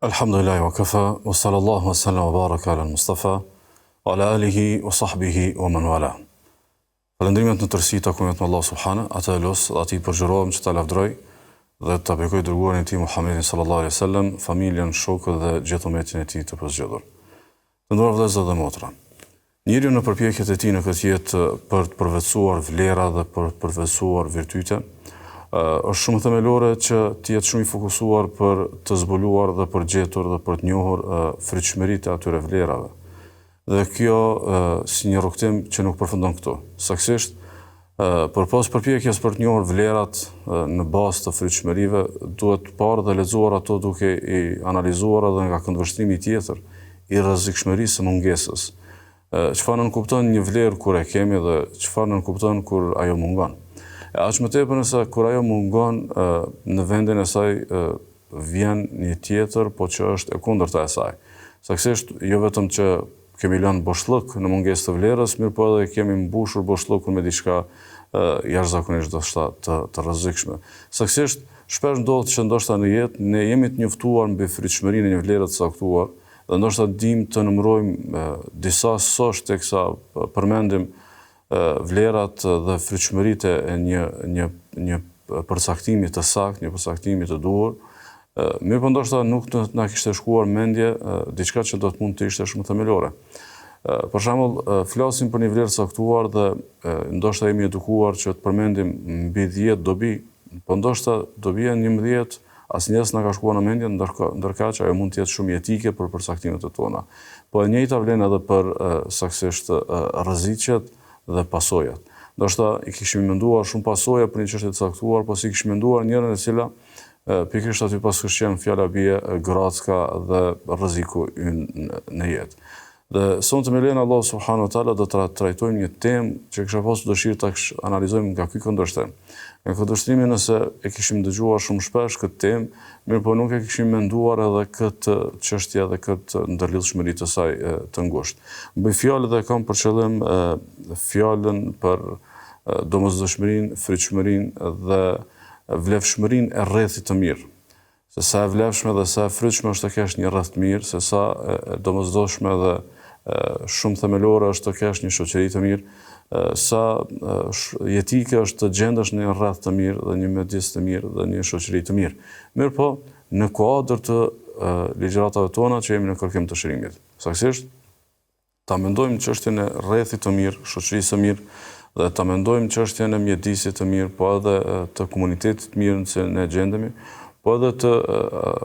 Alhamdulillahi wa kafa, wa sallallahu wa sallam wa baraka ala al-Mustafa, wa ala alihi wa sahbihi wa man wala. Falëndrimet në tërësi takohet me Allah subhana, ata e los, dhe ati përgjërohem që ta lavdroj, dhe ta bekoj dërguarin e ti Muhammedin sallallahu alaihi sallam, familjen, shokët dhe gjithë umetin e ti të pëzgjedhur. Të nduar vëllezër dhe motra, njeriu në përpjekjet e tij në këtë jetë për të përvetësuar vlera dhe për të përvetësuar virtyte, është shumë themelore që të jetë shumë i fokusuar për të zbuluar dhe për gjetur dhe për të njohur frytshmëritë e atyre vlerave. Dhe kjo si një rrugtim që nuk përfundon këtu. Saktësisht, përpos përpjekjes për të njohur vlerat në bazë të frytshmërive, duhet parë dhe lexuar ato duke i analizuar edhe nga këndvështrimi tjetër i rrezikshmërisë së mungesës. Çfarë nënkupton një vlerë kur e kemi dhe çfarë nënkupton kur ajo mungon. Aq më tepër nëse kur ajo mungon në vendin e saj vjen një tjetër, po që është e kundërta e saj. Saktësisht, jo vetëm që kemi lënë boshllëk në mungesë të vlerës, mirë po edhe kemi mbushur boshllëkun me diçka jashtëzakonisht ndoshta të rrezikshme. Saktësisht, shpesh ndodh që ndoshta në jetë ne jemi të njoftuar mbi frytshmërinë e një vlere të caktuar dhe ndoshta dimë të numërojmë disa sosh teksa përmendim vlerat dhe frytshmëritë e një përcaktimi të saktë, një përcaktimi të duhur. Mirë po ndoshta nuk na kishte shkuar mendje diçka që do të mund të ishte shumë themelore. Për shembull, flasim për një vlerë të caktuar dhe ndoshta jemi edukuar që të përmendim mbi 10 dobi, po ndoshta dobia 11 asnjëherë s'na ka shkuar në mendje, ndërkaq që ajo mund të jetë shumë etike për përcaktimet e tona. Po e njëjta vlen edhe për saktësisht rreziqet dhe pasojat. Ndoshta i kishim menduar shumë pasoja për një çështje të caktuar, po si kishim menduar njërin e cila pikërisht aty pas qenë fjala bie gracka dhe rreziku në jetë. Dhe sonte me lejen Allah subhanahu wa taala do të trajtojmë një temë që kisha pasur dëshirë ta analizojmë nga ky këndvështrim. Nga këndvështrimi nëse e kishim dëgjuar shumë shpesh këtë temë, mirë po nuk e kishim menduar edhe këtë çështje dhe këtë ndërlidhshmëri të saj të ngushtë. Bëj fjalë dhe kam për qëllim fjalën për domosdoshmërinë, frytshmërinë dhe vlefshmërinë e rrethit të mirë. Se sa e vlefshme dhe sa e frytshme është të kesh një rreth të mirë, se sa e domosdoshme dhe shumë themelore është të kesh një shoqëri të mirë, sa jetike është të gjendesh në një rreth të mirë dhe një midis të mirë dhe një shoqëri të mirë. Mirë po, në kuadër të ligjëratave tona që jemi në kërkim të shërimit. Saktësisht, ta mendojmë çështjen e rrethit të mirë, shoqërisë së mirë, dhe ta mendojmë çështjen e mjedisit të mirë, po edhe të komunitetit të mirë në cilin ne gjendemi, po edhe të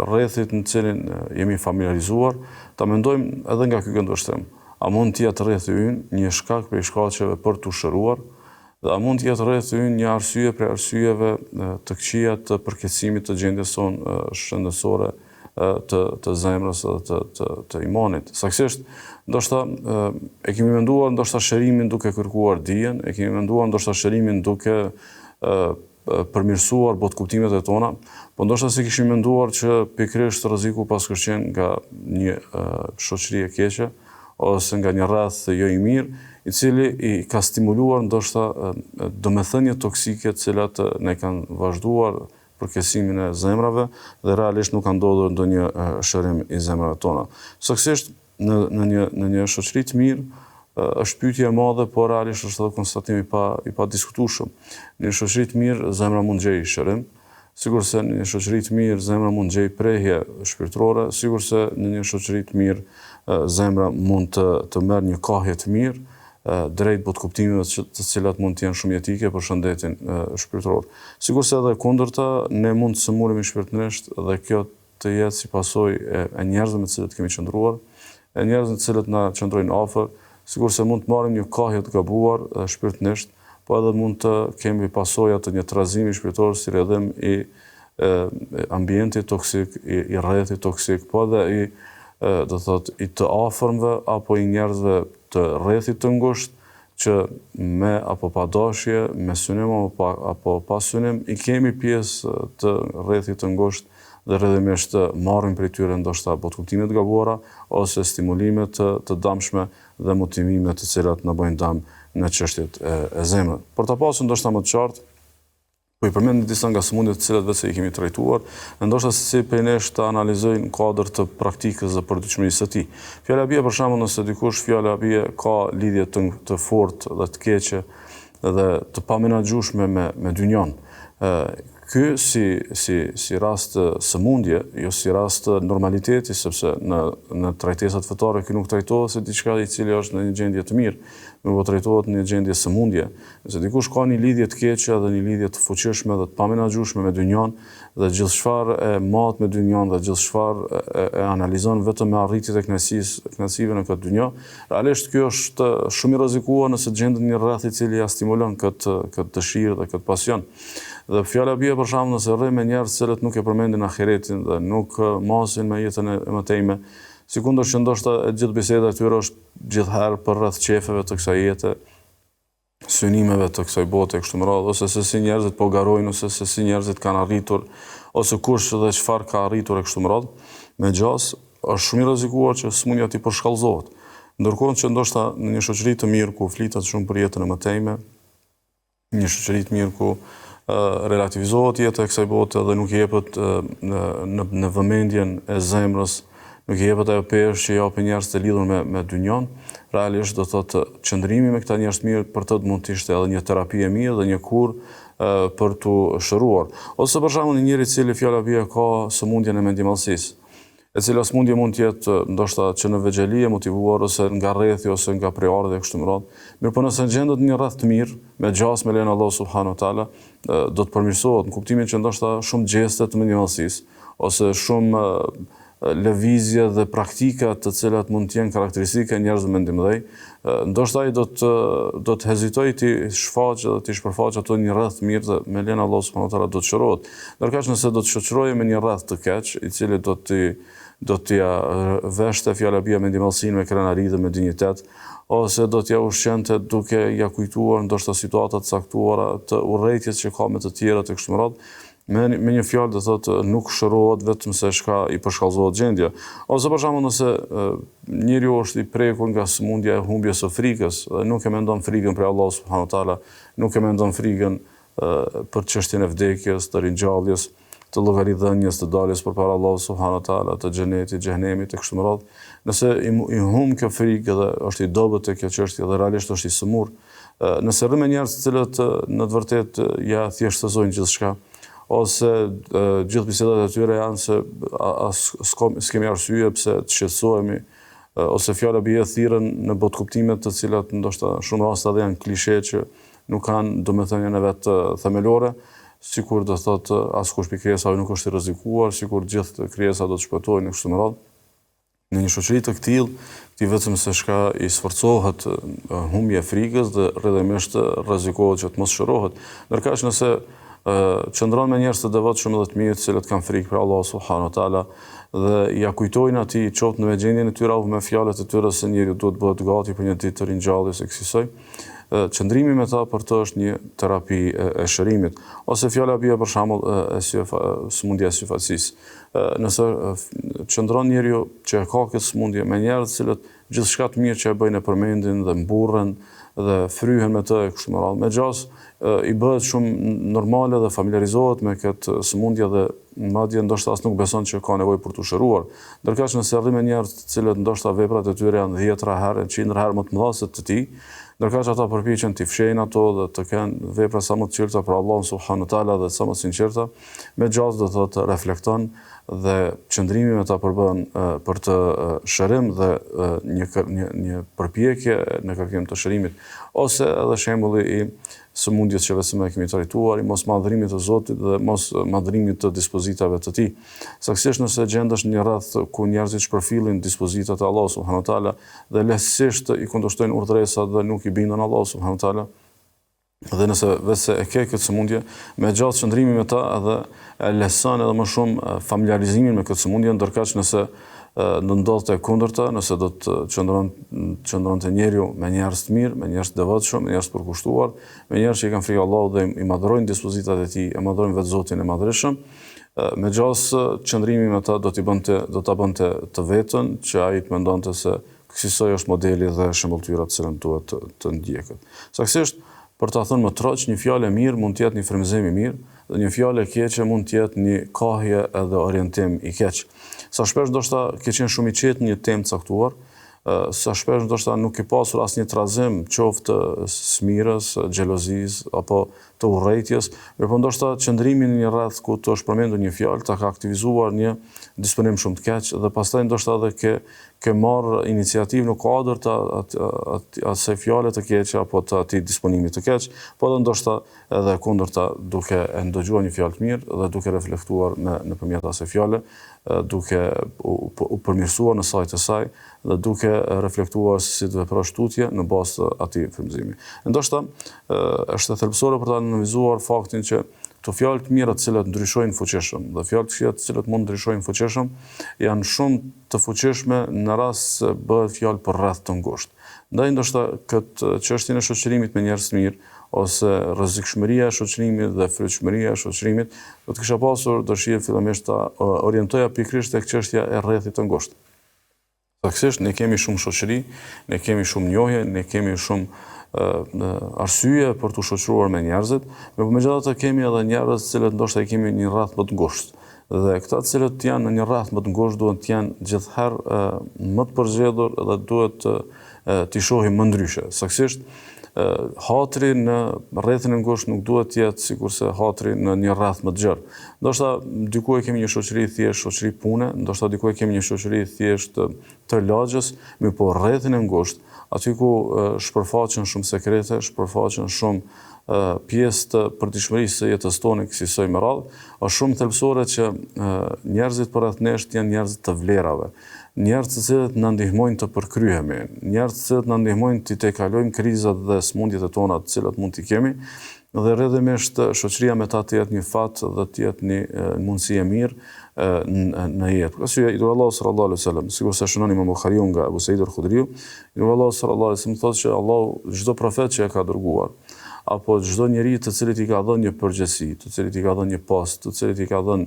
rrethit në cilin jemi familiarizuar, ta mendojmë edhe nga ky këndvështrim. A mund të jetë rrethi ynë një shkak prej shkaqeve për të shëruar, dhe a mund të jetë rrethi ynë një arsye prej arsyeve të këqija të përkeqësimit të gjendjes sonë shëndetësore të zemrës dhe të imanit. Saktësisht, ndoshta e kemi menduar ndoshta shërimin duke kërkuar dijen, e kemi menduar ndoshta shërimin duke përmirësuar botkuptimet e tona, po ndoshta si kishim menduar që pikërisht rreziku pas qenë nga një shoqëri e keqe ose nga një rreth jo i mirë, i cili i ka stimuluar ndoshta domethënie toksike të cilat ne kanë vazhduar përkeqësimin e zemrave dhe realisht nuk ka ndodhur ndonjë shërim i zemrave tona. Saktësisht në një shoqëri të mirë është pyetje e madhe, por realisht është edhe konstatim i pa diskutueshëm. Në një shoqëri të mirë zemra mund gjej shërim, sigurisht në një shoqëri të mirë zemra mund gjej prehje shpirtërore, sigurisht në një shoqëri të mirë zemra mund të merr një kahje të mirë drejt botkuptimeve të cilat mund të jenë shumë jetike për shëndetin shpirtëror. Sigurisht edhe kundërta, ne mund të sëmuremi shpirtërisht dhe kjo të jetë si pasojë e njerëzve me të cilët kemi qëndruar, e njerëzve të cilët na qëndrojnë afër, sigurisht se mund të marrim një kahje të gabuar shpirtërisht, po edhe mund të kemi pasoja të një trazimi shpirtëror si rrjedhim i ambientit toksik, i rrethit toksik, po edhe do thotë i të afërmve apo i njerëzve të rrethit të ngushtë që me apo pa dashje, me synim apo pa synim i kemi pjesë të rrethit të ngushtë dhe rrjedhimisht marrim prej tyre ndoshta botkuptime të gabuara ose stimulime të dëmshme dhe motivime të cilat na bëjnë dëm në çështjet e zemrës. Por ta pasur ndoshta më të qartë, Po i përmend disa nga sëmundjet të cilat vetë i kemi trajtuar, ndoshta si prej nesh të analizojnë në kuadër të praktikës dhe përditshmërisë së tij. Fjala bie për shembull nëse dikush fjala bie ka lidhje të fortë dhe të keqe dhe të pamenaxhueshme me dynjon. Ky si rast sëmundje, jo si rast normaliteti, sepse në trajtesat fetare ky nuk trajtohet si diçka i cili është në një gjendje të mirë, nuk po trajtohet në një gjendje sëmundje. Nëse dikush ka një lidhje të keqe dhe një lidhje të fuqishme dhe të pamenaxhueshme me dynjon dhe gjithë çfarë e mat me dynjon dhe gjithë çfarë e analizon vetëm me arritjet e kënaqësive në këtë dynjë, realisht ky është shumë i rrezikuar nëse gjendet një rreth i cili ja stimulon këtë dëshirë dhe këtë pasion. Dhe fjala bie për shembull nëse rri me njerëz që nuk e përmendin ahiretin dhe nuk masin me jetën e mëtejme, sikundër që ndoshta e gjithë biseda e tyre është gjithherë për rreth qefeve të kësaj jete, synimeve të kësaj bote kështu me radhë, ose se si njerëzit po garojnë, ose se si njerëzit kanë arritur, ose kush dhe çfarë ka arritur e kështu me radhë, megjithëse është shumë i rrezikuar që sëmundja ti përshkallëzohet. Ndërkohë që ndoshta në një shoqëri të mirë ku flitet shumë për jetën e mëtejme, një shoqëri të mirë ku relativizohet jeta e kësaj bote dhe nuk jepet në vëmendjen e zemrës, nuk jepet ajo peshë që japin njerëz të lidhur me dynjon, realisht do thotë qëndrimi me këta njerëz të mirë për të mund të ishte edhe një terapi e mirë dhe një kur për t'u shëruar. Ose për shembull një njeri i cili fjala bie ka sëmundjen e mendimallësisë, e cila sëmundje mund të jetë ndoshta që në vegjëli e motivuar ose nga rrethi ose nga prejardhja e kështu me radhë. Mirëpo nëse gjendet një rreth të mirë, me gjas me lenin Allah subhanahu wa taala, do të përmirësohet në kuptimin që ndoshta shumë gjeste të mendimallësisë ose shumë lëvizje dhe praktika të cilat mund të jenë karakteristike e njerëzve mendimdhej, ndoshta ai do të hezitojë të shfaqë dhe të shpërfaqë ato një rreth të mirë dhe me lenin Allah subhanahu wa taala do të shërohet. Ndërkaq nëse do të shoqërohej me një rreth të keq, i cili do t'ja veshte fjala bie mendimallësinë me krenari dhe me dinjitet, ose do t'ja ushqente duke ja kujtuar ndoshta situata të caktuara të urrëties që ka me të tjerat e kështu me radhë, me një fjalë do thotë nuk shërohet vetëm se shka i përshkallëzohet gjendja. Ose për shembull nëse njeriu është i prekur nga sëmundja e humbjes së frikës dhe nuk e mendon frikën për Allah subhanahu wa taala, nuk e mendon frikën për çështjen e vdekjes, të ringjalljes, të llogaridhënies, të daljes përpara Allahut subhanahu wa taala, të xhenetit, xhenemit e kështu me radhë. Nëse i humb kjo frikë dhe është i dobët te kjo çështje dhe realisht është i sëmur, nëse rri me njerëz të cilët në të vërtetë ja thjeshtësojnë gjithçka, ose gjithë bisedat e tyre janë se s'kemi arsye pse të shqetësohemi, ose fjala bie thirrën në botkuptime të cilat ndoshta shumë raste edhe janë klishe që nuk kanë domethënien e vet themelore, sikur do thotë askush pikë krijesa nuk është i rrezikuar, sikur gjithë krijesa do të shpëtojnë kështu me radhë. Në një shoqëri të tillë, ti vetëm se shka i sforcohet humbja e frikës dhe rrjedhimisht rrezikohet që të mos shërohet. Ndërkaq nëse qëndron me njerëz të devotshëm dhe të mirë, të cilët kanë frikë për Allah subhanahu wa taala dhe ja kujtojnë atij qoftë në gjendjen e tyre apo me fjalët e tyre se njeriu duhet bëhet gati për një ditë të ringjalljes e kësaj. Qëndrimi me ta për të është një terapi e shërimit, ose fjala bie për shembull sëmundja e syfaqësisë. Nëse qëndron njeriu që ka këtë sëmundje me njerëz të cilët gjithçka të mirë që e bëjnë e përmendin dhe mburren dhe fryhen me të e kështu me radhë, megjithëse i bëhet shumë normale dhe familiarizohet me këtë sëmundje dhe madje ndoshta as nuk beson që ka nevojë për të shëruar. Ndërkaq nëse rri me njerëz të cilët ndoshta veprat e tyre janë 10 herë, 100 herë më të mëdha se të tij, ndërkaq ata përpiqen të fshejnë ato dhe të kenë vepra sa më të qarta për Allahun subhanahu wa taala dhe sa më të sinqerta, megjithëse do thotë reflekton dhe qëndrimi me ta përbën për të shërim dhe një përpjekje në kërkim të shërimit, ose edhe shembulli i sëmundjes që vetëm e kemi trajtuar, i mos madhërimit të Zotit dhe mos madhërimit të dispozitave të tij. Saktësisht nëse gjendesh në një rreth ku njerëzit shpërfillin dispozitat e Allahut subhanahu wa taala dhe lehtësisht i kundërshtojnë urdhëresat dhe nuk i bindën Allahut subhanahu wa taala, dhe nëse vetë e ke këtë sëmundje, me gjatë qëndrimi me ta edhe e lehtëson edhe më shumë familiarizimin me këtë sëmundje, ndërkaq nëse në ndodhte e kundërta, nëse do të qëndronte njeriu me njerëz të mirë, me njerëz të devotshëm, me njerëz të përkushtuar, me njerëz që i kanë frikë Allahut dhe i madhrojnë dispozitat e tij, e madhrojnë vetë Zotin e Madhërisëm, megjithëse qëndrimi me ta do ta bënte të vetën që ai të mendonte se kësaj është modeli dhe shembulltyra të cilën duhet të ndjekët. Saktësisht për ta thënë më troq, një fjalë e mirë mund të jetë një frymëzim i mirë, dhe një fjalë e keqe mund të jetë një kahje edhe orientim i keq. Sa shpesh ndoshta ke qenë shumë i qetë një temë caktuar, sa shpesh ndoshta nuk ke pasur asnjë trazim qoftë smirës, xhelozisë apo të urrëties, por ndoshta qëndrimi në një rreth ku të është përmendur një fjalë ta ka aktivizuar një disponim shumë të keq dhe pastaj ndoshta edhe ke marrë iniciativë në kuadër të asaj fjale të keqe apo të atij disponimi të keq, po edhe ndoshta edhe kundërta duke e ndëgjuar një fjalë të mirë dhe duke reflektuar nëpërmjet asaj fjale, duke u përmirësuar në sajtë e saj dhe duke reflektuar se si të veprosh tutje në bazë të atij frymëzimi. Ndoshta është e thelbësore për ta analizuar faktin që këto fjalë të mira të cilat ndryshojnë fuqishëm dhe fjalë të këqija të cilat mund ndryshojnë fuqishëm janë shumë të fuqishme në rast se bëhet fjalë për rreth të ngushtë. Ndaj ndoshta këtë çështjen e shoqërimit me njerëz të mirë ose rrezikshmëria e shoqërimit dhe frytshmëria e shoqërimit, do të kisha pasur dëshirë fillimisht ta orientoja pikërisht tek çështja e rrethit të ngushtë. Saktësisht ne kemi shumë shoqëri, ne kemi shumë njohje, ne kemi shumë arsye për të shoqëruar me njerëzit, por megjithatë kemi edhe njerëz të cilët ndoshta i kemi një rreth më të ngushtë. Dhe këta të cilët janë në një rreth më të ngushtë duhet të jenë gjithherë më të përzgjedhur dhe duhet t'i shohim më ndryshe. Saktësisht hatri në rrethin e ngushtë nuk duhet të jetë sikurse hatri në një rreth më të gjerë. Ndoshta diku e kemi një shoqëri thjesht shoqëri pune, ndoshta diku e kemi një shoqëri thjesht të lagjës, mirë po rrethin e ngushtë, aty ku shpërfaqen shumë sekrete, shpërfaqen shumë pjesë të përditshmërisë së jetës tonë kësaj me radhë, është shumë thelbësore që njerëzit përreth nesh janë njerëz të vlerave, njerëz të cilët na ndihmojnë të përkryhemi, njerëz të cilët na ndihmojnë të tejkalojmë krizat dhe smundjet e tona të cilat mund t'i kemi, dhe rrjedhimisht shoqëria me ta të jetë një fat dhe të jetë një mundësi e mirë në jetë. Për arsye, i Allahu sallallahu alaihi wasallam, sikur se shënon Imam Buhariu nga Abu Said al-Khudriu, i Allahu sallallahu alaihi wasallam thotë që Allahu çdo profet që e ka dërguar, apo çdo njeri të cilit i ka dhënë një përgjegjësi, të cilit i ka dhënë një post, të cilit i ka dhënë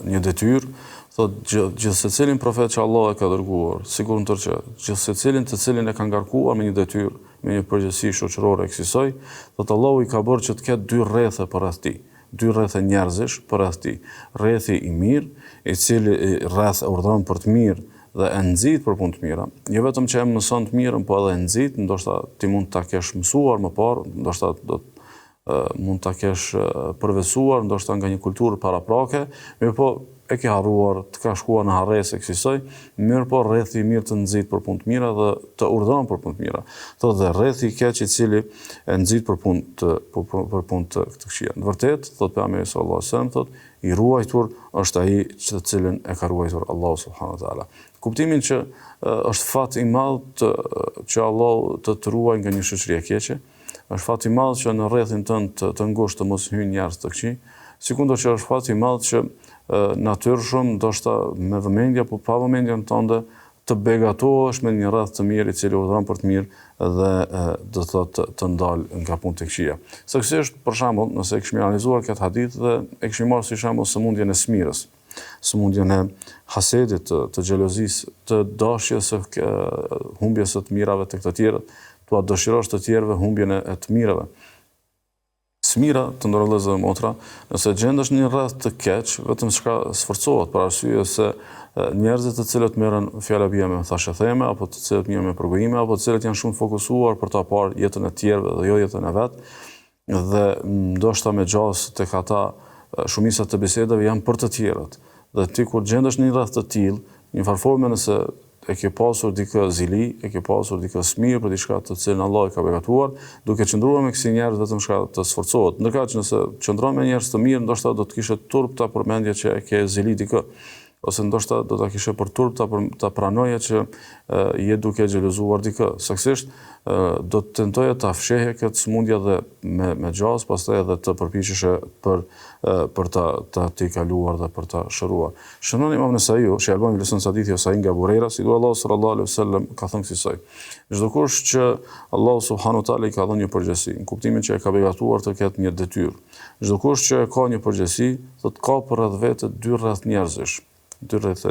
një detyrë, thotë gjithsecilin profet që Allah e ka dërguar, sikur në tërë që gjithsecilin të cilin e ka ngarkuar me një detyrë, me një përgjegjësi shoqërore kësaj, thotë Allahu i ka bërë që të ketë dy rrethe përreth tij, dy rrethe njerëzish përreth tij. Rrethi i mirë, i cili rreth urdhëron për të mirë dhe e nxit për punë të mira. Jo vetëm që e mëson të mirën, po edhe e nxit, ndoshta ti mund ta kesh mësuar më parë, ndoshta mund ta kesh përvesuar, ndoshta nga një kulturë paraprake, mirë po e ke harruar, të ka shkuar në harresë kësaj, mirë po rrethi i mirë të nxit për punë të mira dhe të urdhëron për punë të mira. Thotë dhe rrethi i keq i cili e nxit për punë të këqija. Në vërtetë, thotë pejgamberi sallallahu alajhi wasallam, thotë i ruajtur është ai që të cilën e ka ruajtur Allahu subhanahu wa taala. Kuptimin që është fat i madh që Allahu të ruaj nga një shoqëri e keqe, është fat i madh që në rrethin tënd të ngushtë të mos hyjnë njerëz të këqij, sikundër që është fat i madh që natyrshëm, ndoshta me vëmendje apo pa vëmendjen tënde, të begatohesh me një rreth të mirë i cili urdhëron për të mirë dhe do thotë të ndalë nga punët e këqija. Saktësisht, për shembull, nëse e kishim analizuar këtë hadith dhe e kishim marrë si shembull sëmundjen e smirës, sëmundjen e hasedit, të xhelozisë, të dashjes së humbjes së të mirave tek të tjerët, tua dëshirosh të tjerëve humbjen e të mirave. Smira, të ndërë vëllezër dhe motra, nëse gjendesh një rreth të keq, vetëm shka sforcohet për arsye se njerëzit të cilët merren fjalabia me thashë theme, apo të cilët merren me përgojime, apo të cilët janë shumë fokusuar për ta parë jetën e tjerëve dhe jo jetën e vet, dhe ndoshta me gjas tek ata shumica të bisedave janë për të tjerët. Dhe ti kur gjendesh në një rreth të tillë, një farforme nëse e ke pasur dikë zili, e ke pasur dikë smirë për diçka të cilën Allah e ka begatuar, duke qëndruar me kësi njerëz vetëm shka të sforcohet. Ndërkaq që nëse qëndron me njerëz të mirë, ndoshta do të kishe turp ta përmendje që e ke zili dikë, ose ndoshta do ta kishe për turp ta pranoje që je duke xhelozuar dikë. Saktësisht do të tentoje ta fshehje këtë sëmundje dhe me gjas, pastaj edhe të përpiqeshe për ta kaluar dhe për ta shëruar. Shënon Imam Nesaiu, që Albani vlerëson hadithi ose nga Burera, si do Allahu sallallahu alaihi wasallam ka thënë kësaj. Çdo kush që Allahu subhanahu wa taala i ka dhënë një përgjegjësi, në kuptimin që e ka begatuar të ketë një detyrë. Çdo kush që ka një përgjegjësi, thotë ka përreth vetë dy rreth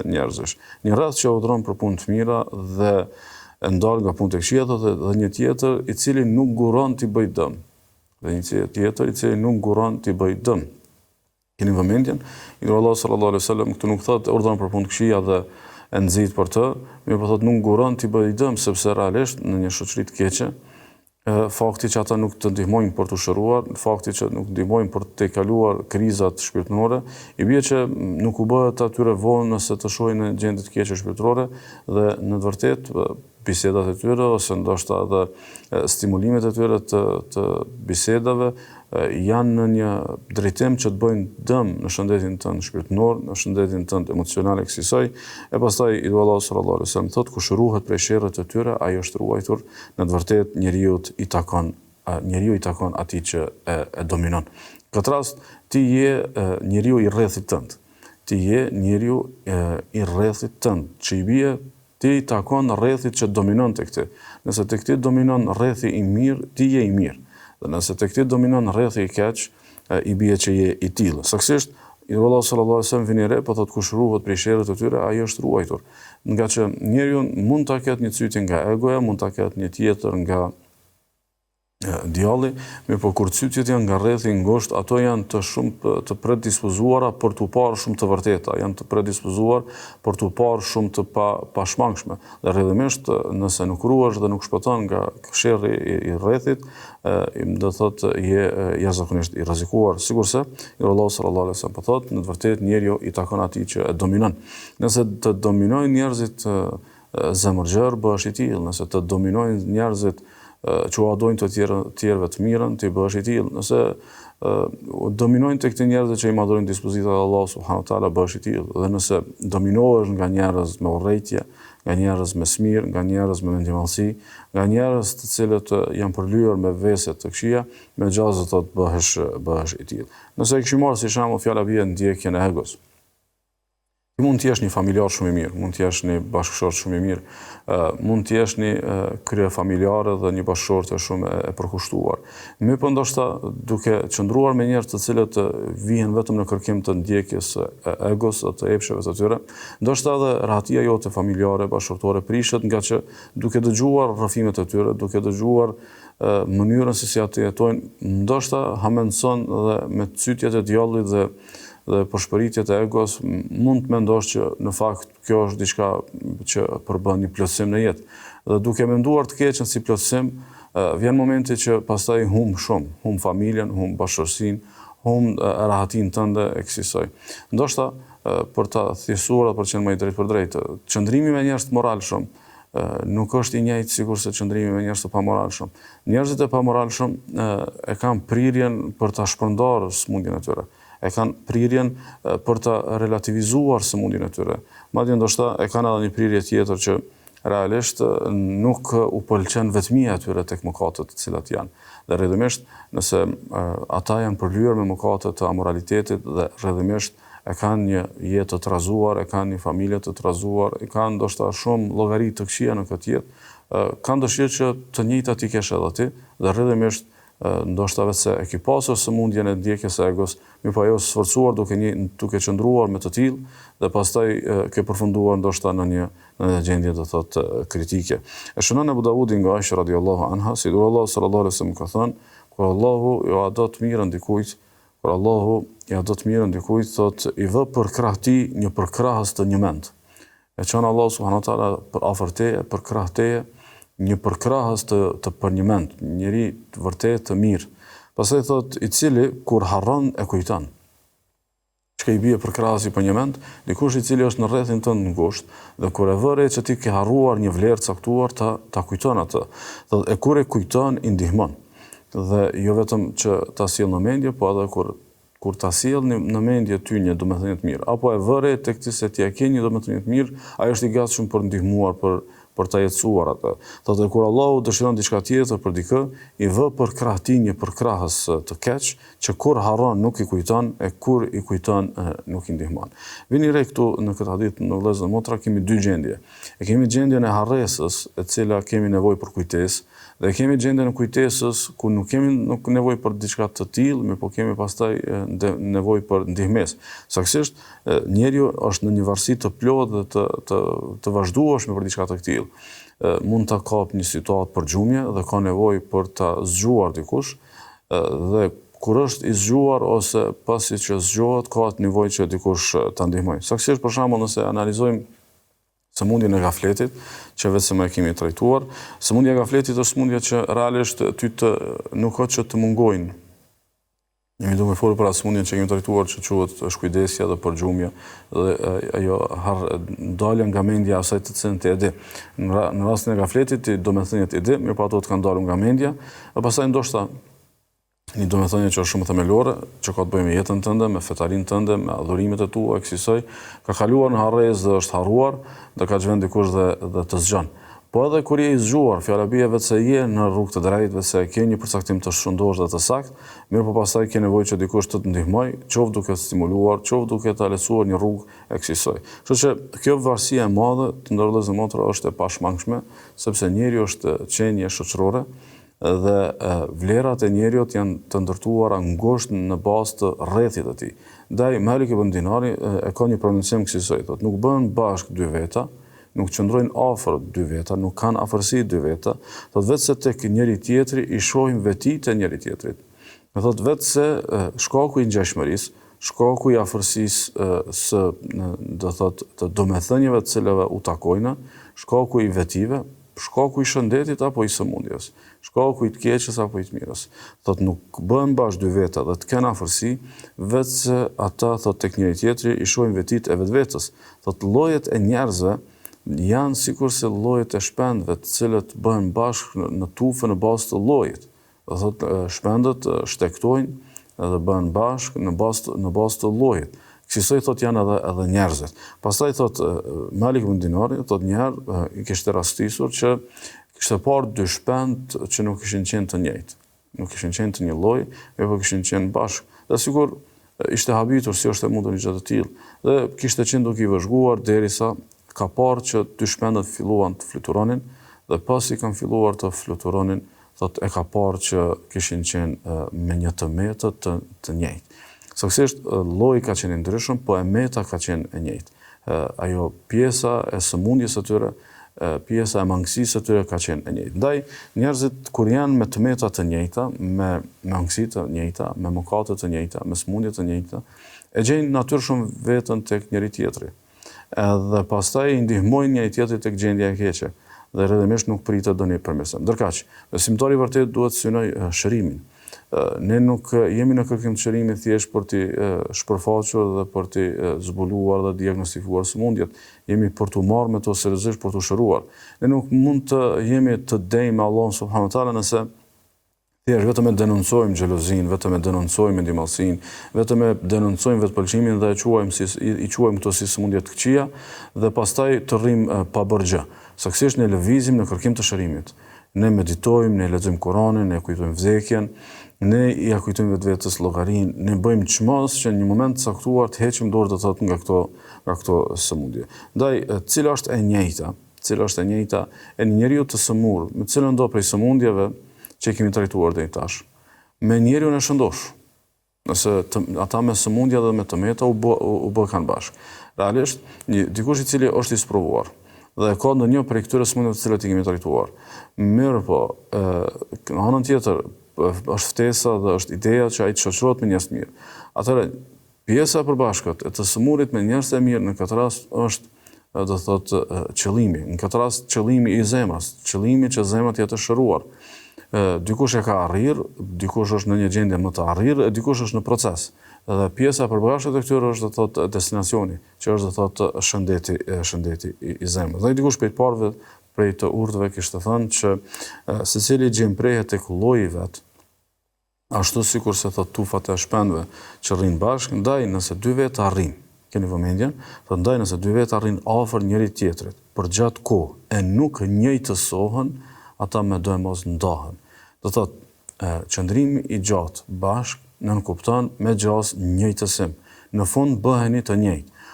njerëzish. Një rreth që udhëron për punë të mira dhe e ndal nga punë të këqija, dhe një tjetër i cili nuk guron t'i bëj dëm. Dhe një tjetër i cili nuk guron t'i bëj dëm. Keni vëmendjen? I dërguari Allahu sallallahu alaihi wasallam këtu nuk thotë urdhon për punë të këqija dhe e nxit për të, mirë po thotë nuk guron t'i bëj dëm, sepse realisht në një shoqëri të keqe, fakti që ata nuk të ndihmojnë për të shëruar, fakti që nuk ndihmojnë për të kaluar krizat shpirtërore, i bie që nuk u bëhet atyre vonë nëse të shohin në gjendje të keqe shpirtërore dhe në të vërtetë bisedat e tyre ose ndoshta edhe stimulimet e tyre të bisedave janë në një drejtim që të bëjnë dëm në shëndetin tënd shpirtëror, në shëndetin tënd emocional e kësaj, e pastaj i dua Allahu sallallahu alaihi wasallam thotë kush ruhet prej sherrrit të tyre, ai është ruajtur, në të vërtetë njeriu i takon atij që e dominon. Në këtë rast ti je njeriu i rrethit tënd. Ti je njeriu i rrethit tënd, që i bie ti i takon rrethit që dominon tek ti. Nëse tek ti dominon rrethi i mirë, ti je i mirë. Dhe nëse tek ti dominon rrethi i keq, i bie që je i tillë. Saktësisht, i dërguari Allahu sallallahu alaihi wasallam vini re, po thotë kush ruhet prej sherrrit të tyre, ai është ruajtur. Nga që njeriu mund ta ketë një cytje nga egoja, mund ta ketë një tjetër nga djalli, mirë po kur cytjet janë nga rrethi i ngushtë, ato janë të predispozuara për t'u parë shumë të vërteta, janë të predispozuar për t'u parë shumë të pashmangshme. Dhe rrjedhimisht nëse nuk ruhesh dhe nuk shpëton nga sherrri i rrethit, do thotë je jashtëzakonisht i rrezikuar. Sigurisht, Allahu sallallahu alaihi wasallam po thotë, në të vërtetë njeriu i takon atij që e dominon. Nëse të dominojnë njerëzit zemërgjër, bëhesh i tillë. Nëse të dominojnë njerëzit që u adojnë të tjerëve të mirën, ti bëhesh i tillë. Nëse dominojnë tek të njerëzit që i madhrojnë dispozitat e Allahut subhanahu wa taala, bëhesh i tillë. Dhe nëse dominohesh nga njerëz me urrëtie, nga njerëz me smir, nga njerëz me mendimallësi, nga njerëz të cilët janë përlyer me vese të këqija, me gjazë të bëhesh i tillë. Nëse e kishim marrë si shembull fjala bie ndjekjen e egos. Ti mund të jesh një familjar shumë i mirë, mund të jesh një bashkëshort shumë i mirë, mund të jesh një krye familjare dhe një bashkëshorte shumë e përkushtuar. Mirë po ndoshta duke qëndruar me njerëz të cilët vihen vetëm në kërkim të ndjekjes e egos, të epsheve të tyre, ndoshta edhe rahatia jote familjare, bashkëshortore prishet nga që duke dëgjuar rrëfimet e tyre, duke dëgjuar mënyrën se si ata jetojnë, ndoshta hamendson dhe me cytjet e djallit dhe përshpëritjet e egos, mund të mendosh që në fakt kjo është diçka që përbën një plotësim në jetë. Dhe duke menduar të keqen si plotësim, vjen momenti që pastaj hum shumë, hum familjen, hum bashkësinë, hum rahatin tënde e kësaj. Ndoshta për ta thjeshuar për të qenë më i drejtë për drejtë, qëndrimi me njerëz të moralshëm nuk është i njëjtë sikur se qëndrimi me njerëz të pamoralshëm. Njerëzit e pamoralshëm e kanë prirjen për ta shpërndarë sëmundjen e tyre. E kanë prirjen për të relativizuar sëmundjen e tyre. Madje ndoshta e kanë edhe një prirje tjetër që realisht nuk u pëlqen vetmia e tyre tek mëkatet të cilat janë. Dhe rrjedhimisht, nëse ata janë përlyer me mëkate të amoralitetit dhe rrjedhimisht e kanë një jetë të trazuar, e kanë një familje të trazuar, e kanë ndoshta shumë llogari të këqija në këtë jetë, kanë dëshirë që të njëjtat i kesh edhe ti dhe rrjedhimisht ndoshta vetë se e ke pasur sëmundjen e ndjekjes së egos, mirë po ajo sforcuar duke qëndruar me të tillë dhe pastaj ke përfunduar ndoshta në një gjendje do thotë kritike. E shënon Abu Davudi nga Aisha radhiyallahu anha, si dua Allahu sallallahu alaihi wasallam ka thënë, kur Allahu ja do të mirën dikujt, kur Allahu ja do të mirën dikujt, thotë i vë për krah ti një përkrahës të një mend. E çon Allahu subhanahu wa taala për afër teje, për krah teje, një përkrahës të për një mend, njëri të vërtet të mirë. Pastaj thot i cili kur harron e kujton. Çka i bie përkrahësi për një mend, dikush i cili është në rrethin tënd ngushtë dhe kur e vëre që ti ke harruar një vlerë caktuar ta kujton atë. Thot e kur e kujton i ndihmon. Dhe jo vetëm që ta sjell në mendje, po edhe kur ta sjell në mendje ty një domethënie të mirë, apo e vëre tek ti se ti e ke një domethënie të mirë, ai është i gatshëm për ndihmuar për ta jetësuar atë. Thotë kur Allahu dëshiron diçka tjetër për dikë, i vë për krahti një përkrahës të keq, që kur harron nuk i kujton, e kur i kujton nuk i ndihmon. Vini re këtu në këtë hadith në vëllezër motra kemi dy gjendje. E kemi gjendjen e harresës, e cila kemi nevojë për kujtesë, dhe kemi gjendjen e kujtesës ku nuk kemi nevojë për diçka të tillë, mirë po kemi pastaj nevojë për ndihmesë. Saktësisht njeriu është në një varësi të plotë dhe të vazhdueshme për diçka të tillë. mund ta kap një situatë për gjumje dhe ka nevojë për ta zgjuar dikush dhe kur është i zgjuar ose pasi që zgjohet ka atë nevojë që dikush ta ndihmojë. Saktësisht për shembull nëse analizojmë sëmundjen e gafletit, që vetëm më e kemi trajtuar, sëmundja e gafletit është sëmundja që realisht ty nuk ka që të mungojnë. Jemi duke folur për atë sëmundjen që kemi trajtuar që quhet shkujdesja dhe përgjumja dhe ajo dalja nga mendja asaj të cilën ti e di. Në rastin e gafletit ti domethënie ti e di, mirë po ato të kanë dalur nga mendja, dhe pastaj ndoshta një domethënie që është shumë themelore, që ka të bëjë me jetën tënde, me fetarinë tënde, me adhurimet e tua, kësaj, ka kaluar në harrezë dhe është harruar, dhe ka zhvend dikush dhe të zgjon. Po edhe kur je i zgjuar, fjala bie vetë se je në rrugë të drejtë, vetë se ke një përcaktim të shëndosh dhe të saktë, mirë po pastaj ke nevojë që dikush të të ndihmojë, qoftë duke të stimuluar, qoftë duke të lehtësuar një rrugë e kësaj. Kështu që kjo varësia e madhe të ndër vëllezër motra është e pashmangshme, sepse njeriu është qenie shoqërore dhe vlerat e njeriut janë të ndërtuara ngushtë në bazë të rrethit të tij. Ndaj Malik ibn Dinari e ka një prononcim kësaj, thotë nuk bëhen bashkë dy veta, nuk qëndrojnë afër dy veta, nuk kanë afërsi dy veta, thotë vetë se tek njëri tjetri i shohim vetitë e njëri tjetrit. Me thotë vetë se shkaku i ngjashmërisë, shkaku i afërsisë do thotë të domethënieve të cilave u takojnë, shkaku i vetive, shkaku i shëndetit apo i sëmundjes, shkaku i të keqes apo i të mirës. Thotë nuk bëhen bashkë dy veta dhe të kenë afërsi, vetë se ata thotë tek njëri tjetri i shohin vetitë e vetvetes. Thotë llojet e njerëzve janë sikurse llojet e shpendëve të cilët bëhen bashkë në tufë në bazë të llojit. Do thotë shpendët shtektojnë dhe bëhen bashkë në bazë të llojit. Kësaj thot janë edhe njerëzit. Pastaj thot Malik ibn Dinari, thot një herë i kishte rastisur që kishte parë dy shpend që nuk kishin qenë të njëjtë. Nuk kishin qenë të një lloji, por kishin qenë bashkë. Dhe sigur ishte habitur si është e mundur një gjë të tillë. Dhe kishte qenë duke i vëzhguar derisa ka parë që dy shpendët filluan të fluturonin dhe pasi kanë filluar të fluturonin, thot e ka parë që kishin qenë me një tëmetë të njëjtë. Saktësisht lloji ka qenë ndryshëm, po e meta ka qenë e njëjtë. Ajo pjesa e sëmundjes së tyre, pjesa e mangësisë së tyre ka qenë e njëjtë. Ndaj njerëzit kur janë me tëmeta të njëjta, me mangësi të njëjta, me mëkate të njëjta, me sëmundje të njëjta, e gjejnë natyrshëm veten tek njëri tjetri. Edhe pastaj i ndihmojnë njëri tjetrit tek gjendja e keqe dhe rrëdhëmisht nuk pritet doni përmirësim. Ndërkaq, besimtari vërtet duhet synoj shërimin. Ne nuk jemi në kërkim të shërimit thjesht për t'i shpërfaqur dhe për t'i zbuluar dhe diagnostikuar sëmundjet. Jemi për t'u marrë me to seriozisht për t'u shëruar. Ne nuk mund të jemi të denjë me Allahun subhanahu wa taala nëse thjesht vetëm e denoncojmë xhelozinë, vetëm e denoncojmë ndihmallsinë, vetëm e denoncojmë vetpëlqimin dhe i quajmë këto si sëmundje të këqija dhe pastaj të rrim pa bërë gjë. Saktësisht ne lëvizim në kërkim të shërimit. Ne meditojmë, ne lexojmë Kur'anin, ne kujtojmë vdekjen, ne ja kujtojmë vetvetes llogarinë, ne bëjmë çmos që në një moment të caktuar të heqim dorë të thotë nga këto sëmundje. Ndaj, cila është e njëjta e njeriu të sëmurë, me cilën do prej sëmundjeve që kemi trajtuar deri tash. Me njeriu në shëndosh. Nëse ata me sëmundja dhe me tëmeta u bë kanë bashkë. Realisht, dikush i cili është i sprovuar dhe ka ndonjë prej këtyre sëmundjeve të cilat i kemi trajtuar. Mirë po, në anën tjetër është ftesa dhe është ideja që ai të shoqërohet me njerëz të mirë. Atëherë, pjesa e përbashkët e të sëmurit me njerëz të mirë në këtë rast është do thotë qëllimi. Në këtë rast qëllimi i zemrës, qëllimi që zemra të jetë e shëruar. Dikush e ka arrirë, dikush është në një gjendje më të arrirë, dikush është në proces. Dhe pjesa e përbashkët e këtyre është do thotë destinacioni, që është do thotë shëndeti i zemrës. Dhe dikush prej parëve prej të urdhëve kishte thënë që secili gjemprehet tek lloji i vet, ashtu sikur se thotë tufat e shpendëve që rrin bashkë, ndaj nëse dy vetë arrin, keni vëmendjen, thotë ndaj nëse dy vetë arrin afër njëri tjetrit për gjatë kohë e nuk njëjtësohen, ata me do e mos ndahen. Do thotë qëndrimi i gjatë bashkë nënkupton me gjas njëjtësim. Në fund bëheni të njëjtë.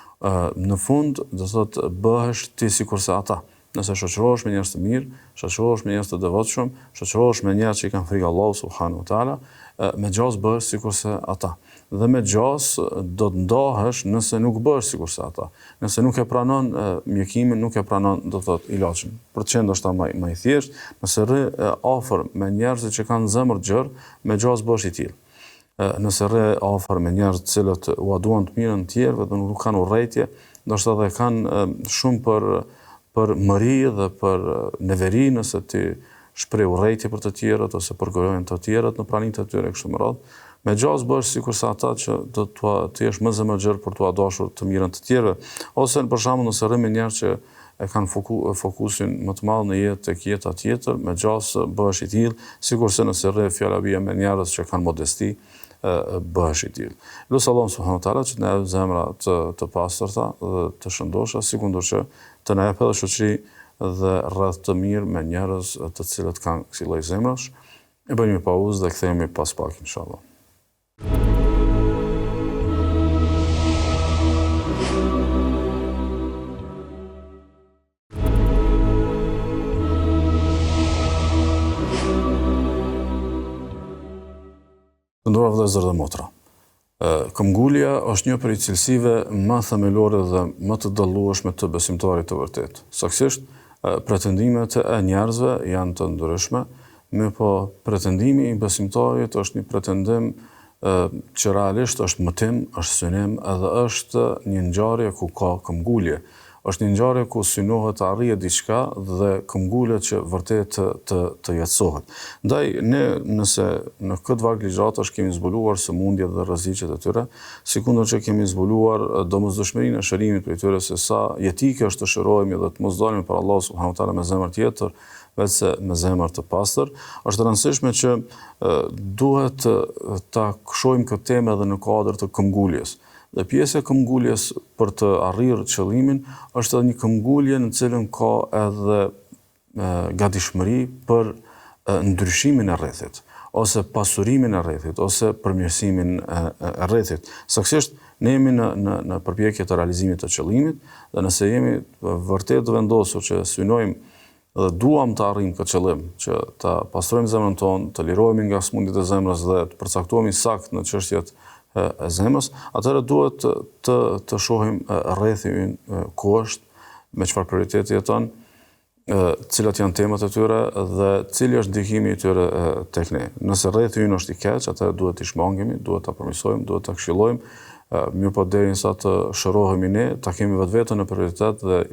Në fund do thotë bëhesh ti sikurse ata. Nëse shoqërohesh me njerëz të mirë, shoqërohesh me njerëz të devotshëm, shoqërohesh me njerëz që i kanë frikë Allahut subhanahu wa taala, me gjasë bësh sikurse ata. Dhe me gjasë do të ndahesh nëse nuk bësh sikurse ata. Nëse nuk e pranon mjekimin, nuk e pranon do të thotë ilaçin. Për të qenë ndoshta më i thjesht, nëse rri afër me njerëz që kanë zemër gjerë, me gjasë bësh i tillë. Nëse rri afër me njerëz të cilët ua duan të mirën të tjerëve dhe nuk kanë urrëtie, ndoshta dhe kanë shumë për mëri dhe për neveri nëse ti shpreh urrëtie për të tjerët ose përgojën të tjerët në praninë të tyre kështu me radhë. Me gjasë bësh sikurse ata që do të jesh më zemërgjër për t'ua dashur të mirën të tjerëve, ose për shembull nëse rri me njerëz që e kanë fokusin më të madh në jetë tek jeta tjetër, me gjasë bësh i tillë, sikurse nëse rri fjalabia me njerëz që kanë modesti, bëhesh i tillë. Lutë Allahun subhanahu wa taala që të na jap zemra të pastërta dhe të shëndosha, sikur që të na jap edhe shoqëri dhe rreth të mirë me njerëz të cilët kanë kësaj lloj zemrash. E bëjmë një pauzë dhe kthehemi pas pak inshallah. Të nderuar vëllezër dhe motra. Këmbgulja është një prej cilësive më themelore dhe më të dallueshme të besimtarit të vërtet. Saktësisht, pretendimet e njerëzve janë të ndryshme, po pretendimi i besimtarit është një pretendim që realisht është mëtim, është synim edhe është një ngjarje ku ka këmbgulje. Është një ngjarje ku synohet të arrihet diçka dhe këmbgulet që vërtet të jetësohet. Ndaj ne nëse në këtë varg ligjëratash kemi zbuluar sëmundjet dhe rreziqet e tyre, sikundër që kemi zbuluar domosdoshmërinë e shërimit për tyre se sa jetike është të shërohemi dhe të mos dalemi për Allah subhanahu wa taala me zemër tjetër, vetëse me zemër të pastër, është rëndësishme që duhet ta shohim këtë temë edhe në kuadër të këmbguljes. Dhe pjesë e këmbguljes për të arritur qëllimin është edhe një këmbgulje në cilën ka edhe gatishmëri për ndryshimin e rrethit, ose pasurimin e rrethit, ose përmirësimin e rrethit. Saktësisht ne jemi në përpjekje të realizimit të qëllimit dhe nëse jemi vërtet të vendosur që synojmë dhe duam të arrijmë këtë qëllim, që ta pastrojmë zemrën tonë, të lirohemi nga sëmundjet e zemrës dhe të përcaktohemi sakt në çështjet e zemrës, atëherë duhet të shohim rrethi ynë ku është, me çfarë prioriteti jeton, cilat janë temat e tyre dhe cili është ndikimi i tyre tek ne. Nëse rrethi ynë është i keq, atëherë duhet t'i shmangemi, duhet ta përmirësojmë, duhet ta këshillojmë, mirëpo derisa të shërohemi ne, ta kemi vetveten në prioritet dhe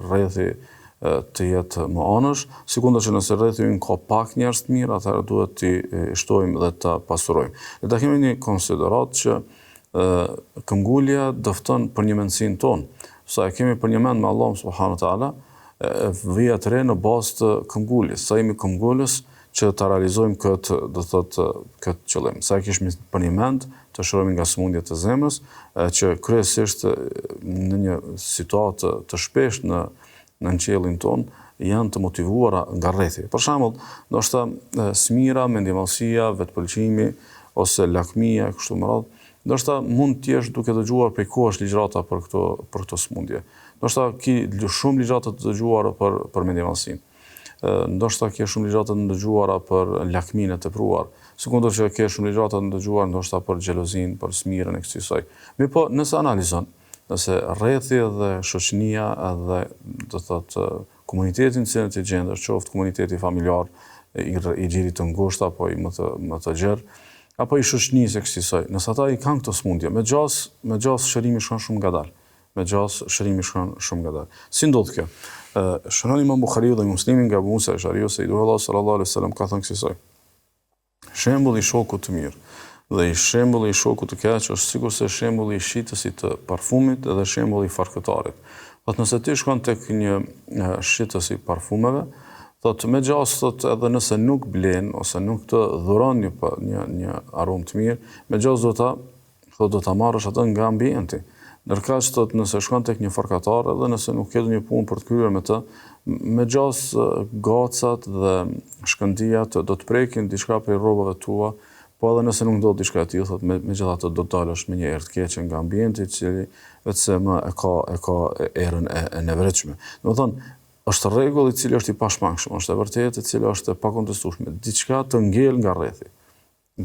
rrethi të jetë më anësh, sikundër që nëse rrethi ynë ka pak njerëz të mirë, atëherë duhet t'i shtojmë dhe ta pasurojmë. Ne ta kemi një konsiderat që këmbgulja dëfton për një mendsinë tonë. Sa e kemi për një mend me Allahun subhanahu wa taala, vijat re në bazë të këmbguljes. Sa jemi këmbgulës që ta realizojmë këtë qëllim. Sa e kishim për një mend të shërohemi nga sëmundjet e zemrës, që kryesisht në një situatë të shpeshtë në qiellin ton janë të motivuara nga rrethi. Për shembull, ndoshta smira, mendjemallësia, vetpëlqimi ose lakmia kështu me radhë, ndoshta mund të jesh duke dëgjuar prej kohësh ligjërata për këto sëmundje. Ndoshta ke shumë ligjërata të dëgjuara për mendjemallësinë. Ndoshta ke shumë ligjërata të dëgjuara për lakminë e tepruar. Sikundër që ke shumë ligjërata të dëgjuar ndoshta për xhelozinë, për smirën e kësaj saj. Po nëse analizon nëse rrethi dhe shoqënia dhe do thotë komunitetin që ti gjendesh, qoftë komuniteti familjar, i gjirit të ngushtë apo i më të gjerë, apo i shoqënisë kësaj saj. Nëse ata i kanë këtë sëmundje, me gjasë shërimi shkon shumë ngadalë. Me gjasë shërimi shkon shumë ngadalë. Si ndodh kjo? Shënon Imam Buhariu dhe Muslimi nga Abu Musa al-Ash'ari se i dërguari sallallahu alaihi wasallam ka thënë kësaj saj. Shembulli i shokut të mirë dhe i shembulli i shokut të keq është sikurse shembulli i shitësit të parfumit dhe shembulli i farkëtarit. Thotë nëse ti shkon tek një shitës i parfumeve, thotë me gjasë thotë edhe nëse nuk blen ose nuk të dhuron një aromë të mirë, me gjasë do ta marrësh atë nga ambienti. Ndërkaq thotë nëse shkon tek një farkatar edhe nëse nuk ke një punë për të kryer me të, me gjasë gocat dhe shkëndijat do të prekin diçka prej rrobave tua. Po edhe nëse nuk ndodh diçka e tillë, thotë megjithatë do të dalësh me një erë të keqe nga ambienti i cili vetëse më e ka erën e nevojshme. Domethënë, është rregull i cili është i pashmangshëm, është e vërtetë e cila është e pakontestueshme, diçka të ngel nga rrethi.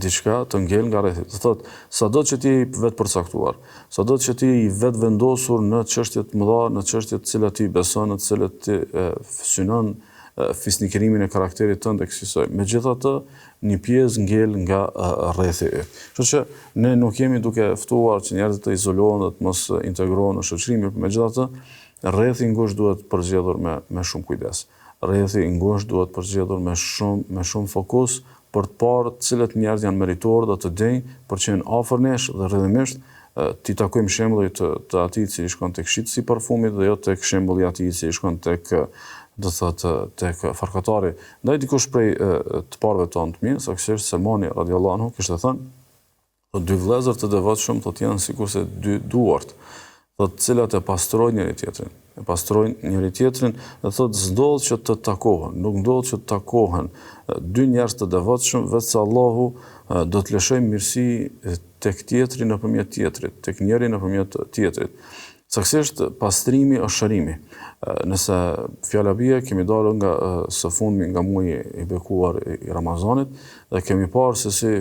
diçka të ngel nga rrethi. Do thotë, sado që ti je vetë përcaktuar, sado që ti je vetë vendosur në çështje të mëdha, në çështje të cilat ti beson, në të cilat ti synon fisnikërimin e karakterit tënd e kësaj. Megjithatë, një pjesë ngel nga rrethi yt. Kështu që ne nuk jemi duke ftuar që njerëzit të izolohen dhe të mos integrohen në shoqëri, por megjithatë, rrethi i ngushtë duhet përzier me shumë kujdes. Rrethi i ngushtë duhet përzier me shumë fokus për të parë cilët njerëz janë meritor dhe të denjë për që jenë afër nesh dhe rrëdhëmisht ti takojmë shembulli të atij që shkon tek shitësi i parfumit dhe jo tek shembulli i atij që shkon tek do thotë tek farkatari. Ndaj dikush prej të parëve tonë të mirë, saktësisht Selmani radhiyallahu anhu kishte thënë, të dy vëllezër të devotshëm thotë janë sikurse dy duart, thotë cilat e pastrojnë njëri tjetrin. E pastrojnë njëri tjetrin dhe thotë s'ndodh që të takohen, nuk ndodh që të takohen dy njerëz të devotshëm vetë se Allahu do të lëshojë mirësi tek tjetri nëpërmjet tjetrit, tek njëri nëpërmjet tjetrit. Saktësisht pastrimi është shërimi. Nëse fjala bie kemi dalë nga së fundmi nga muaji i bekuar i Ramazanit dhe kemi parë se si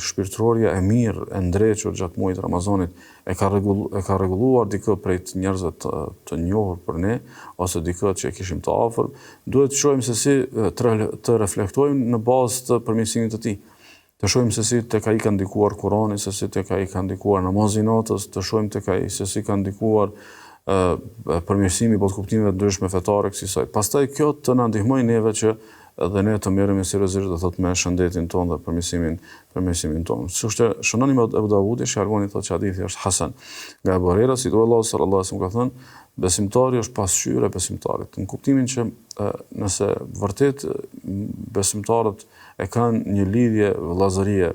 shpirtërorja e mirë e ndrequr gjatë muajit Ramazanit e ka rregulluar dikë prej njerëzve të njohur për ne ose dikë që e kishim të afër, duhet të shohim se si të reflektojmë në bazë të përmirësimit të tij. Të shohim se si tek ai ka ndikuar Kurani, se si tek ai ka ndikuar namazi i natës, të shohim tek ai se si ka ndikuar përmirësimi i kuptimeve të ndryshme fetare kësaj. Pastaj kjo të na ndihmojë neve që edhe ne të merremi seriozisht do thotë me shëndetin tonë dhe përmirësimin tonë. Kështu shënoni me Abu Davudi, sharboni thotë që hadithi është hasan. Nga Abu Huraira, si Allahu sallallahu alaihi wasallam ka thënë, besimtari është pasqyrë e besimtarit. Në kuptimin që nëse vërtet besimtarët e kanë një lidhje vëllazërie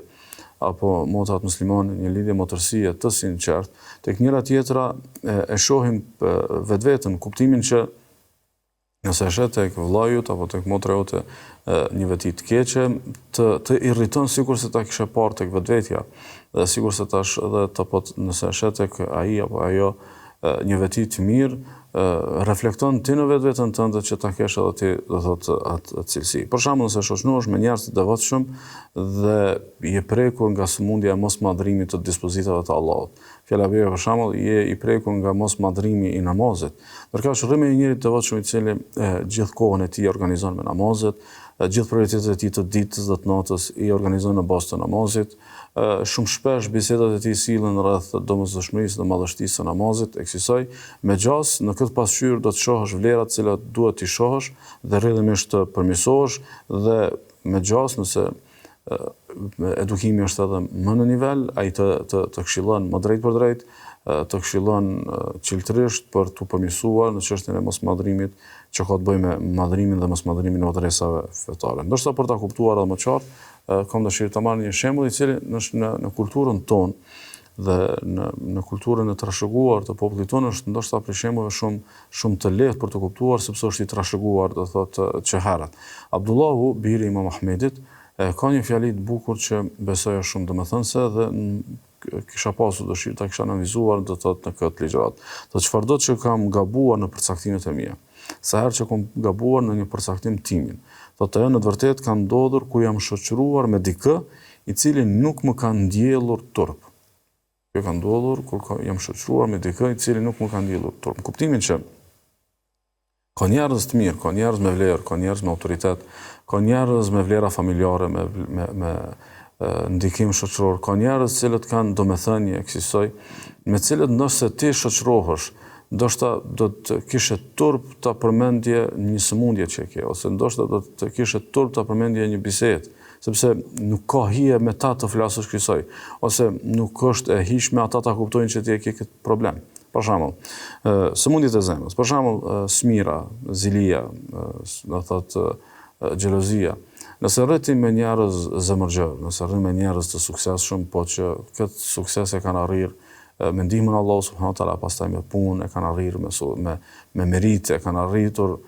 apo motrat muslimane, një lidhje motërsie të sinqertë, tek njëra tjetra e shohim vetveten kuptimin që nëse e shet tek vëllai apo tek motra jote një veti të keqe, të irriton sikur se ta kishe parë tek vetvetja, dhe sikur se tash edhe nëse e shet tek ai apo ajo një veti të mirë, reflekton ti në vetveten tënde që ta kesh edhe ti do thotë atë cilësi. Për shembull, nëse shoqënohesh me njerëz të devotshëm dhe je prekur nga sëmundja e mosmadhrimit të dispozitave të Allahut. Fjala bie për shembull, je i prekur nga mosmadhrimi i namazit. Ndërkohë shohim një njeri të devotshëm i cili gjithë kohën e tij organizon me namazet, gjithë prioritetet e tij të ditës dhe të natës i organizon në bazë të namazit. Shumë shpesh bisedat e tij sillen rreth domosdoshmërisë dhe madhështisë së namazit e kësaj. Megjithëse në këtë pasqyrë do të shohësh vlerat të cilat duhet t'i shohësh dhe rrjedhimisht të përmirësohesh dhe megjithëse nëse edukimi është edhe më në nivel, ai të këshillon më drejt për drejt, të këshillon qiltërisht për të përmirësuar në çështjen e mosmadhrimit që ka të bëjë me madhrimin dhe mosmadhrimin e adresave fetare. Ndoshta për ta kuptuar edhe më qartë, kam dëshirë të marr një shembull i cili në kulturën tonë dhe në kulturën e trashëguar të popullit tonë është ndoshta për shembull shumë të lehtë për të kuptuar sepse është i trashëguar do thotë që herët. Abdullahu biri i Imam Ahmedit ka një fjali të bukur që besoj është shumë domethënëse dhe kisha pasur dëshirë ta kisha analizuar do thotë në këtë ligjërat. Do çfarëdo që kam gabuar në përcaktimet e mia. Sa herë që kam gabuar në një përcaktim timin, thotë ajo në të vërtetë ka ndodhur kur jam shoqëruar me dikë i cili nuk më ka ndjellur turp. Kjo ka ndodhur kur jam shoqëruar me dikë i cili nuk më ka ndjellur turp. Në kuptimin që ka njerëz të mirë, ka njerëz me vlerë, ka njerëz me autoritet, ka njerëz me vlera familjare, me ndikim shoqëror, ka njerëz cilët kanë domethënie kësaj, me cilët nëse ti shoqërohesh, ndoshta do të kishe turp ta përmendje një sëmundje që ke, ose ndoshta do të kishe turp ta përmendje një bisedë, sepse nuk ka hije me ta të flasësh kësaj, ose nuk është e hijshme ata ta kuptojnë që ti e ke këtë problem. Për shembull, sëmundjet e zemrës, për shembull, smira, zilia, do thotë xhelozia. Nëse rriti me njerëz zemërgjër, nëse rri me njerëz të suksesshëm, po që këtë sukses e kanë arrirë me ndihmën e Allahut subhanahu wa taala, pastaj me punë e kanë arrirë me merite, e kanë arritur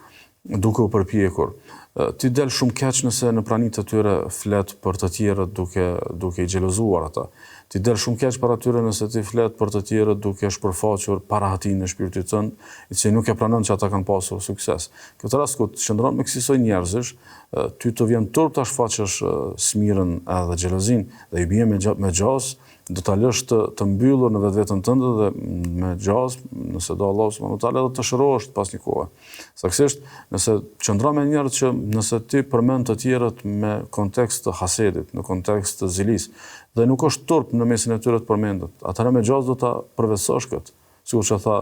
duke u përpjekur. ti del shumë keq nëse në pranitë të tyre flet për të tjerët duke i xhelozuar ata. Ti del shumë keq për atyre nëse ti flet për të tjerët duke shpërfaqur parahatinë në shpirtin tënd, i cili nuk e pranon që ata kanë pasur sukses. Këtë rast ku të qëndron me kësaj njerëzish, ty të vjen turp ta shfaqësh smirën edhe xhelozin dhe i bie me gjaz, do ta lësh të mbyllur në vetveten tënde dhe me gjaz, nëse do Allah subhanahu wa taala, do të shërohesh pas një kohe. Saktësisht, nëse qëndron me njerëz që nëse ti përmend të tjerët me kontekst të hasedit, në kontekst të zilis, dhe nuk është turp në mesin e tyre të përmendet, atëherë me gjaz do ta përvetësosh këtë. Sikur që tha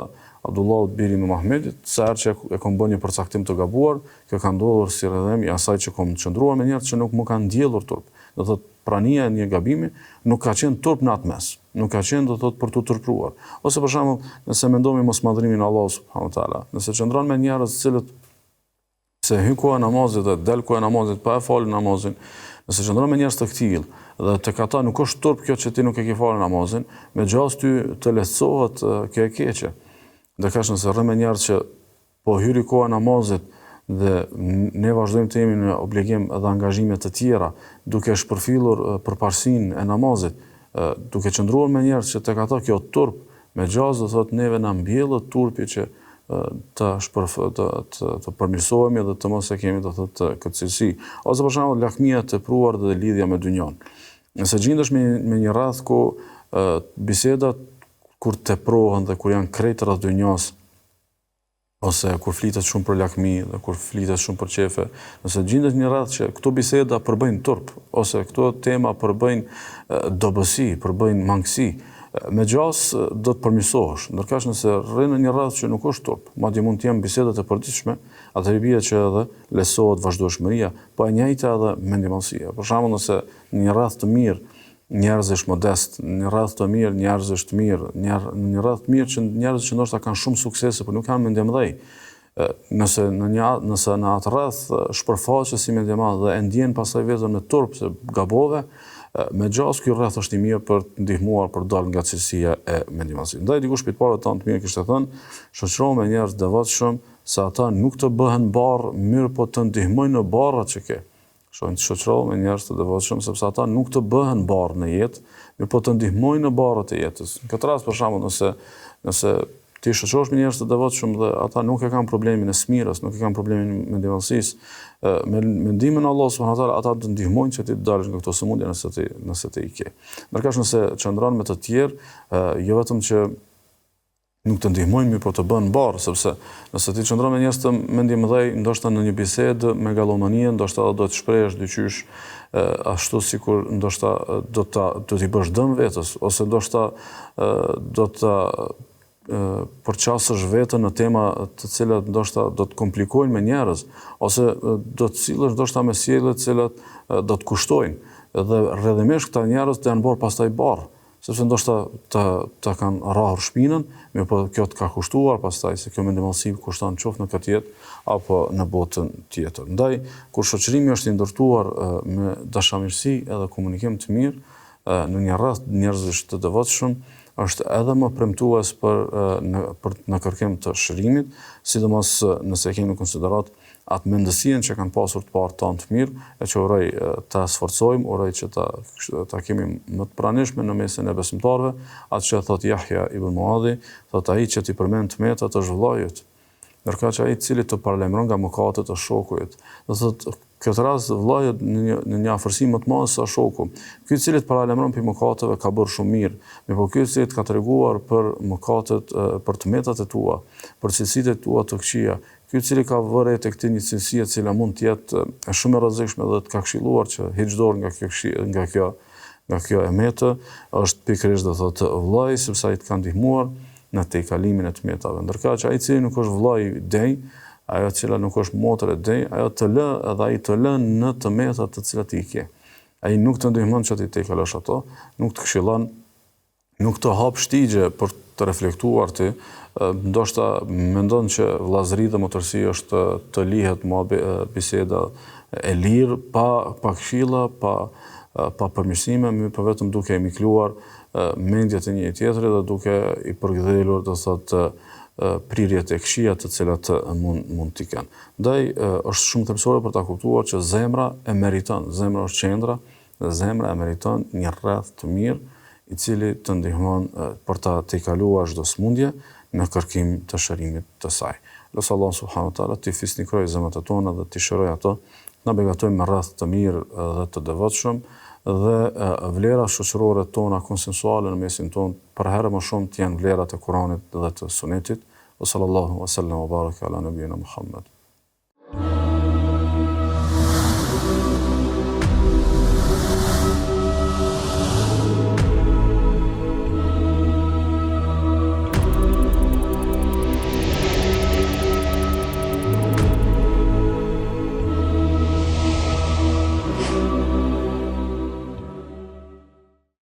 Abdullah biri me Muhamedit, sa herë që e kam bën një përcaktim të gabuar, kjo ka ndodhur si rrëdhem i asaj që kam qëndruar me njerëz që nuk më kanë ndjellur turp. Do thotë prania e një gabimi nuk ka qenë turp në atë mes, nuk ka qenë do thotë për tu turpruar. Ose për shembull, nëse mendojmë mosmadhrimin e Allahut subhanahu wa taala, nëse qëndron me njerëz të cilët se hyn koha e namazit dhe del koha e namazit pa e falë namazin, nëse qëndron me njerëz të tillë dhe tek ata nuk është turp kjo që ti nuk e ke falë namazin, me gjaz ty të lehtësohet kjo e keqe. Ndërkësh nëse rre me njerëz që po hyri koha e namazit dhe ne vazhdojmë të jemi në obligim dhe angazhime të tjera, duke shpërfillur përparësinë e namazit, duke qëndruar me njerëz që tek ata kjo turp, me gjaz do thotë neve na mbjellët turpi që të përmirësohemi dhe të mos e kemi do thotë këtë cilësi. Ose për shembull lakmia e tepruar dhe lidhja me dynjan. Nëse gjendesh me një rreth ku bisedat kur teprohen dhe kur janë krejt rreth dynjas, ose kur flitet shumë për lakmi dhe kur flitet shumë për qefe, nëse gjendet një rreth që këto biseda përbëjnë turp, ose këto tema përbëjnë dobësi, përbëjnë mangësi, me gjaz do të përmirësohesh. Ndërkësh nëse rri në një rreth që nuk është turp, madje mund të jenë bisedat e përditshme, atëherë bie që edhe lehtësohet vazhdueshmëria, po e njëjta edhe mendimallësia. Për shembull, nëse në një rreth të mirë njerëzish modest, në një rreth të mirë njerëzish të mirë, në një rreth të mirë që njerëz që ndoshta kanë shumë suksese, por nuk kanë mendje mëdhej. Nëse në atë rreth shpërfaqesh si mendje madh dhe e ndjen pastaj vetëm në turp se gabove, me gjaz ky rreth është i mirë për të ndihmuar për dal nga cilësia e mendimallësisë. Ndaj dikush pitpare tan të mirë kishte thënë, shoqëro me njerëz devotshëm se ata nuk të bëhen barr, mirë po të ndihmojnë në barrat që ke. Shoqëro me njerëz të devotshëm sepse ata nuk të bëhen barr në jetë, mirë po të ndihmojnë në barrat e jetës. Në këtë rast për shembull, nëse ti shoqërohesh me njerëz të devotshëm dhe ata nuk e kanë problemin e smirës, nuk e kanë problemin e mendimallësisë, me ndihmën e Allahut subhanahu wa taala ata të ndihmojnë që ti të dalësh nga këto sëmundje nëse ti i ke. Ndërkësh nëse qëndron me të tjerë, jo vetëm që nuk të ndihmojnë, mirë po të bëhen barr, sepse nëse ti qëndron me njerëz të mendje mëdhej, ndoshta në një bisedë megalomanie, ndoshta do të shprehesh dyqysh ashtu sikur ndoshta do t'i bësh dëm vetes, ose ndoshta do të përqasësh veten në tema të cilat ndoshta do të komplikojnë me njerëz, ose do të sillesh ndoshta me sjellje të cilat do të kushtojnë. Dhe rrjedhimisht këta njerëz të janë bërë pastaj barr, sepse ndoshta ta kanë rrahur shpinën, mirë po kjo të ka kushtuar pastaj se kjo mendimallësi kushton qoftë në këtë jetë apo në botën tjetër. Ndaj kur shoqërimi është i ndërtuar me dashamirësi edhe komunikim të mirë në një rreth njerëzish të devotshëm, është edhe më premtues në kërkim të shërimit, sidomos nëse kemi në konsiderat atë mendësinë që kanë pasur të parë tanë të mirë, e që uroj ta sforcojmë, uroj që ta kemi më të pranishme në mesin e besimtarëve, atë që thot Jahja ibn Muadhi, thot ai që ti përmend të metat është vllajut, ndërka që ai i cili të paralajmëron nga mëkatet e shokut. Do thotë këtë rast vllajët në një afërsi më të madhe se shoku. Ky i cili të paralajmëron për mëkateve ka bërë shumë mirë, por ky i cili ka treguar për mëkatet, për të metat e tua, për cilësitë e tua të këqija, ky i cili ka vënë tek ti një cilësi e cila mund të jetë shumë e rrezikshme dhe të ka këshilluar që hiq dorë nga kjo emetë, është pikërisht do thotë vllai, sepse ai të ka ndihmuar në tejkalimin e të metave. Ndërka që ai i cili nuk është vllai dej, ajo e cila nuk është motër e dej, ajo të lë edhe ai të lën në të metat të cilat i ke. Ai nuk të ndihmon që ti të kalosh ato, nuk të këshillon, nuk të hap shtigje për të reflektuar ti, ndoshta mendon që vllazëri dhe motërsi është të lihet biseda e lirë, pa këshilla, pa përmirësime, por vetëm duke e mikluar mendjet e një tjetrit dhe duke i përgdhelur do thotë prirjet e këqija të cilat mund t'i kenë. Ndaj është shumë thelbësore për ta kuptuar që zemra e meriton, zemra është qendra dhe zemra e meriton një rreth të mirë i cili të ndihmon për ta tejkaluar çdo smundje në kërkim të shërimit të saj. Lutë Allah subhanahu wa taala të fisnikrojë zemrat tona dhe të shërojë ato, na begatojmë me rreth të mirë dhe të devotshëm dhe vlera shoqërore tona konsensuale në mesin tonë për herë më shumë të janë vlerat e Kuranit dhe të Sunetit. Wa sallallahu wa sallam wa baraka ala nabiyina Muhammad.